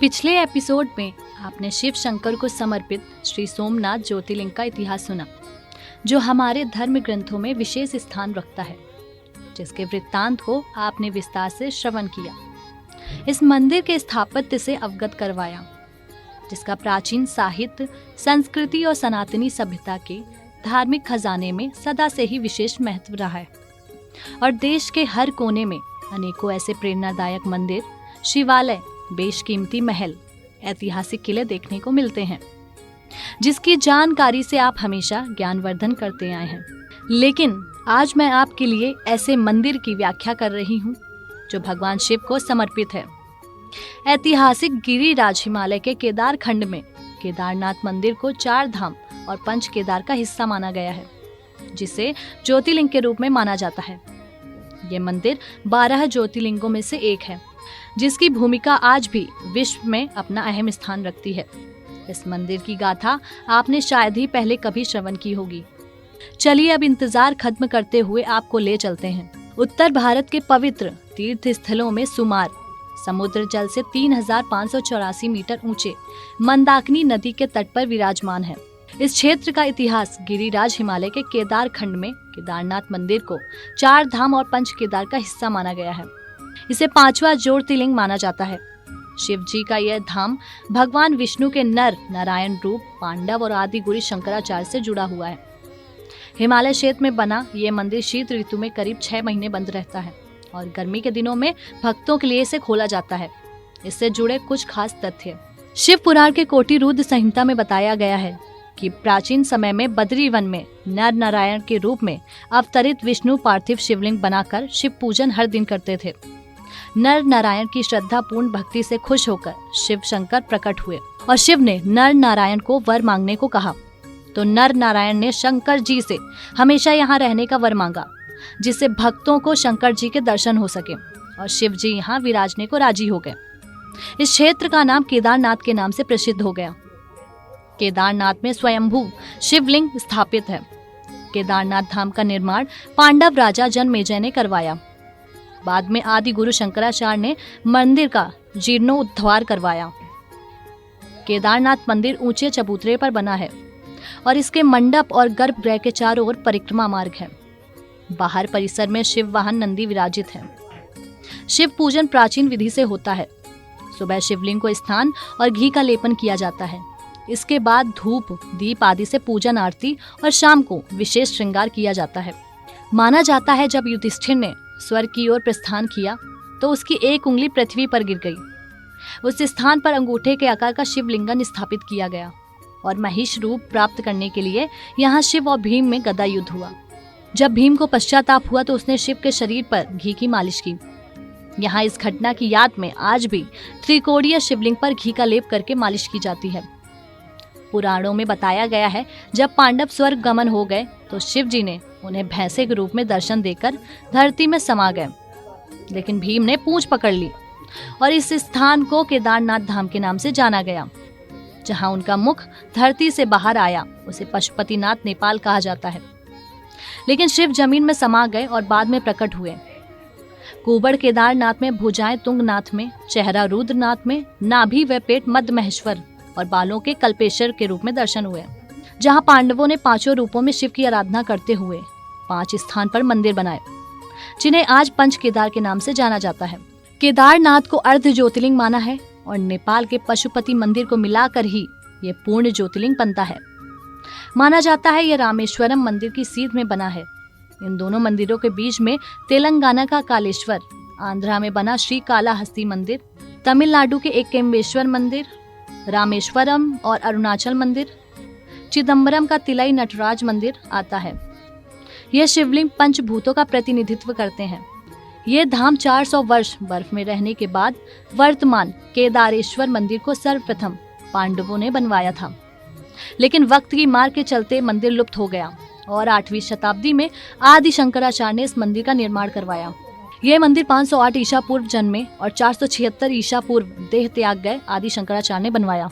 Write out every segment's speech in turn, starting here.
पिछले एपिसोड में आपने शिव शंकर को समर्पित श्री सोमनाथ ज्योतिर्लिंग का इतिहास सुना, जो हमारे धर्म ग्रंथों में विशेष स्थान रखता है, जिसके वृत्तांत को आपने विस्तार से श्रवण किया। इस मंदिर के स्थापत्य से अवगत करवाया, जिसका प्राचीन साहित्य, संस्कृति और सनातनी सभ्यता के धार्मिक खजाने में सदा से ही विशेष महत्व रहा है। और देश के हर कोने में अनेकों ऐसे प्रेरणादायक मंदिर, शिवालय, बेशकीमती महल, ऐतिहासिक किले देखने को मिलते हैं, जिसकी जानकारी से आप हमेशा ज्ञानवर्धन करते आए हैं। लेकिन आज मैं आपके लिए ऐसे मंदिर की व्याख्या कर रही हूँ जो भगवान शिव को समर्पित है। ऐतिहासिक गिरिराज हिमालय के केदार खंड में केदारनाथ मंदिर को 4 धाम और 5 केदार का हिस्सा माना गया है, जिसे ज्योतिर्लिंग के रूप में माना जाता है। ये मंदिर 12 ज्योतिर्लिंगों में से एक है, जिसकी भूमिका आज भी विश्व में अपना अहम स्थान रखती है। इस मंदिर की गाथा आपने शायद ही पहले कभी श्रवण की होगी। चलिए अब इंतजार खत्म करते हुए आपको ले चलते हैं। उत्तर भारत के पवित्र तीर्थ स्थलों में सुमार समुद्र जल से 3584 मीटर ऊंचे मंदाकिनी नदी के तट पर विराजमान है। इस क्षेत्र का इतिहास गिरिराज हिमालय के केदार खंड में केदारनाथ मंदिर को 4 धाम और 5 केदार का हिस्सा माना गया है। इसे 5वां ज्योतिर्लिंग माना जाता है। शिव जी का यह धाम भगवान विष्णु के नर नारायण रूप पांडव और आदि गुरु शंकराचार्य से जुड़ा हुआ है। हिमालय क्षेत्र में बना यह मंदिर शीत ऋतु में करीब 6 महीने बंद रहता है और गर्मी के दिनों में भक्तों के लिए इसे खोला जाता है। इससे जुड़े कुछ खास तथ्य। शिव पुराण के कोटि रुद्र संहिता में बताया गया है कि प्राचीन समय में बद्री वन में नर नारायण के रूप में अवतरित विष्णु पार्थिव शिवलिंग बनाकर शिव पूजन हर दिन करते थे। नर नारायण की श्रद्धा पूर्ण भक्ति से खुश होकर शिव शंकर प्रकट हुए और शिव ने नर नारायण को वर मांगने को कहा। तो नर नारायण ने शंकर जी से हमेशा यहाँ रहने का वर मांगा, जिससे भक्तों को शंकर जी के दर्शन हो सके, और शिव जी यहाँ विराजने को राजी हो गए। इस क्षेत्र का नाम केदारनाथ के नाम से प्रसिद्ध हो गया। केदारनाथ में स्वयंभू शिवलिंग स्थापित है। केदारनाथ धाम का निर्माण पांडव राजा जनमेजय ने करवाया। बाद में आदि गुरु शंकराचार्य ने मंदिर का जीर्णोद्धार करवाया। केदारनाथ मंदिर ऊंचे चबूतरे पर बना है और इसके मंडप और गर्भगृह के चारों ओर परिक्रमा मार्ग है। बाहर परिसर में शिव वाहन नंदी विराजित है। शिव पूजन प्राचीन विधि से होता है। सुबह शिवलिंग को स्नान और घी का लेपन किया जाता है। इसके बाद धूप, दीप आदि से पूजन आरती और शाम को विशेष श्रृंगार किया जाता है। माना जाता है जब युधिष्ठिर ने स्वर्ग की ओर प्रस्थान किया तो उसकी एक उंगली पृथ्वी पर गिर गई। उस स्थान पर अंगूठे के आकार का शिवलिंगन स्थापित किया गया और महिष रूप प्राप्त करने के लिए यहाँ शिव और भीम में गदा युद्ध हुआ। जब भीम को पश्चाताप हुआ तो उसने शिव के शरीर पर घी की मालिश की। यहाँ इस घटना की याद में आज भी त्रिकोणीय शिवलिंग पर घी का लेप करके मालिश की जाती है। पुराणों में बताया गया है जब पांडव स्वर्ग गमन हो गए तो शिव जी ने उन्हें भैंसे के रूप में दर्शन देकर धरती में समा गए, लेकिन भीम ने पूंछ पकड़ ली और इस स्थान को केदारनाथ धाम के नाम से जाना गया। जहां उनका मुख धरती से बाहर आया उसे पशुपतिनाथ नेपाल कहा जाता है। लेकिन शिव जमीन में समा गए और बाद में प्रकट हुए। कुबड़ केदारनाथ में भुजाएं तुंगनाथ में, चेहरा रुद्रनाथ में, नाभि व पेट मध्य महेश्वर और बालों के कल्पेश्वर के रूप में दर्शन हुए। जहां पांडवों ने 5 रूपों में शिव की आराधना करते हुए 5 स्थान पर मंदिर बनाए, जिन्हें आज 5 केदार के नाम से जाना जाता है। केदारनाथ को अर्ध ज्योतिर्लिंग माना है और नेपाल के पशुपति मंदिर को मिलाकर ही ये पूर्ण ज्योतिर्लिंग बनता है। माना जाता है यह रामेश्वरम मंदिर की सीध में बना है। इन दोनों मंदिरों के बीच में तेलंगाना का कालेश्वर, आंध्रा में बना श्री कालाहस्ती मंदिर, तमिलनाडु के एकम्बेश्वर मंदिर, रामेश्वरम और अरुणाचल मंदिर, चिदम्बरम का तिलई नटराज मंदिर आता है। यह शिवलिंग पंचभूतों का प्रतिनिधित्व करते हैं। ये धाम 400 वर्ष बर्फ में रहने के बाद वर्तमान केदारेश्वर मंदिर को सर्वप्रथम पांडवों ने बनवाया था। लेकिन वक्त की मार के चलते मंदिर लुप्त हो गया और 8वीं शताब्दी में आदि शंकराचार्य ने इस मंदिर का निर्माण करवाया। यह मंदिर 508 ईसा पूर्व जन्मे और 476 ईसा पूर्व देह त्याग गए आदि शंकराचार्य ने बनवाया।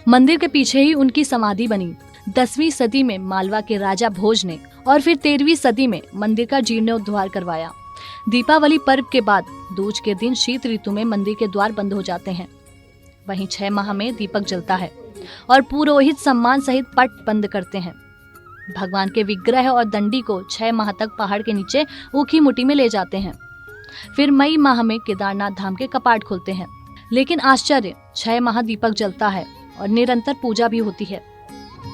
मंदिर के पीछे ही उनकी समाधि बनी। 10वीं सदी में मालवा के राजा भोज ने और फिर 13वीं सदी में मंदिर का जीर्णोद्धार करवाया। दीपावली पर्व के बाद दूज के दिन शीत ऋतु में मंदिर के द्वार बंद हो जाते हैं। वहीं 6 माह में दीपक जलता है और पुरोहित सम्मान सहित पट बंद करते हैं। भगवान के विग्रह और दंडी को 6 माह तक पहाड़ के नीचे ऊखी मुट्ठी में ले जाते हैं। फिर मई माह में केदारनाथ धाम के कपाट खुलते हैं। लेकिन आश्चर्य, 6 माह दीपक जलता है और निरंतर पूजा भी होती है।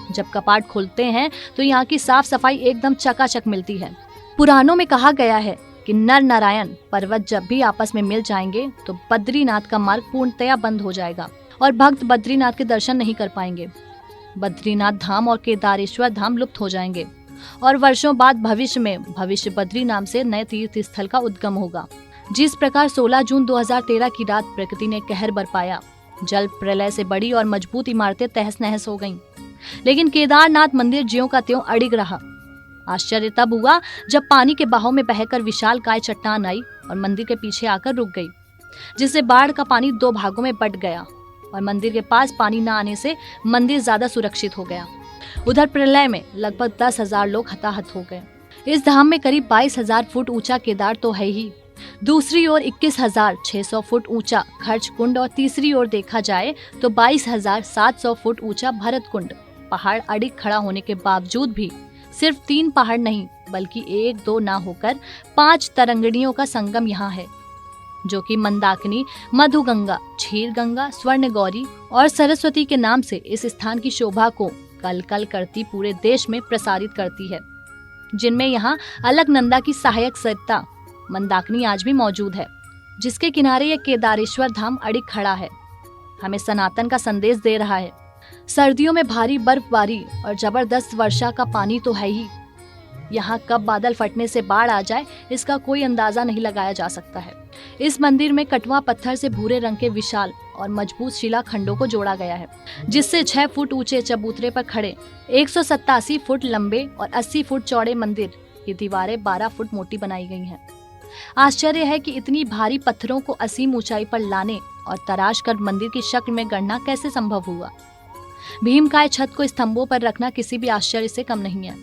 जब कपाट खुलते हैं तो यहाँ की साफ सफाई एकदम चकाचक मिलती है। पुराणों में कहा गया है कि नर नारायण पर्वत जब भी आपस में मिल जाएंगे तो बद्रीनाथ का मार्ग पूर्णतया बंद हो जाएगा और भक्त बद्रीनाथ के दर्शन नहीं कर पाएंगे। बद्रीनाथ धाम और केदारेश्वर धाम लुप्त हो जाएंगे और वर्षों बाद भविष्य बद्री नाम से नए तीर्थ स्थल का उद्गम होगा। जिस प्रकार 16 जून 2013 की रात प्रकृति ने कहर बरपाया, जल प्रलय से बड़ी और मजबूत इमारतें तहस नहस हो गईं, लेकिन केदारनाथ मंदिर ज्यों का त्यों अडिग रहा। आश्चर्य तब हुआ जब पानी के बहाव में बहकर विशालकाय चट्टान आई और मंदिर के पीछे आकर रुक गई, जिससे बाढ़ का पानी 2 भागों में बंट गया और मंदिर के पास पानी न आने से मंदिर ज्यादा सुरक्षित हो गया। उधर प्रलय में लगभग 10,000 लोग हताहत हो गए। इस धाम में करीब 22,000 फुट ऊंचा केदार तो है ही, दूसरी ओर 21,600 फुट ऊंचा खर्च कुंड और तीसरी ओर देखा जाए तो 22,700 फुट ऊंचा भरत कुंड। पहाड़ अडिग खड़ा होने के बावजूद भी सिर्फ 3 पहाड़ नहीं बल्कि 1-2 ना होकर 5 तरंगिणियों का संगम यहाँ है, जो कि मंदाकिनी, मधुगंगा, क्षीर गंगा, स्वर्ण गौरी और सरस्वती के नाम से इस स्थान की शोभा को कल कल करती पूरे देश में प्रसारित करती है। जिनमें यहाँ अलकनंदा की सहायक सरिता मंदाकिनी आज भी मौजूद है, जिसके किनारे यह केदारेश्वर धाम अडिग खड़ा है, हमें सनातन का संदेश दे रहा है। सर्दियों में भारी बर्फबारी और जबरदस्त वर्षा का पानी तो है ही, यहाँ कब बादल फटने से बाढ़ आ जाए इसका कोई अंदाजा नहीं लगाया जा सकता है। इस मंदिर में कटवा पत्थर से भूरे रंग के विशाल और मजबूत शिलाखंडों को जोड़ा गया है, जिससे 6 फुट ऊंचे चबूतरे पर खड़े 187 फुट लंबे और 80 फुट चौड़े मंदिर की दीवारें 12 फुट मोटी बनाई गई हैं। आश्चर्य है कि इतनी भारी पत्थरों को असीम ऊंचाई पर लाने और तराश कर मंदिर की शक्ल में गढ़ना कैसे संभव हुआ। भीमकाय छत को स्तंभों पर रखना किसी भी आश्चर्य से कम नहीं है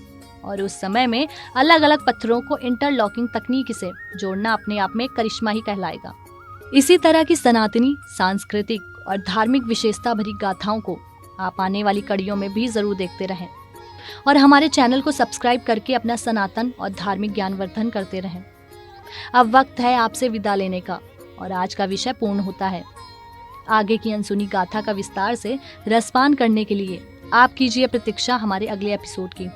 और उस समय में अलग अलग पत्थरों को इंटरलॉकिंग तकनीक से जोड़ना अपने आप में करिश्मा ही कहलाएगा। इसी तरह की सनातनी, सांस्कृतिक और धार्मिक विशेषता भरी गाथाओं को आप आने वाली कड़ियों में भी जरूर देखते रहें और हमारे चैनल को सब्सक्राइब करके अपना सनातन और धार्मिक ज्ञानवर्धन करते रहें। अब वक्त है आपसे विदा लेने का और आज का विषय पूर्ण होता है। आगे की अनसुनी गाथा का विस्तार से रसपान करने के लिए आप कीजिए प्रतीक्षा हमारे अगले एपिसोड की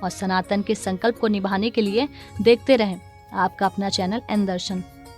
और सनातन के संकल्प को निभाने के लिए देखते रहें आपका अपना चैनल एन दर्शन।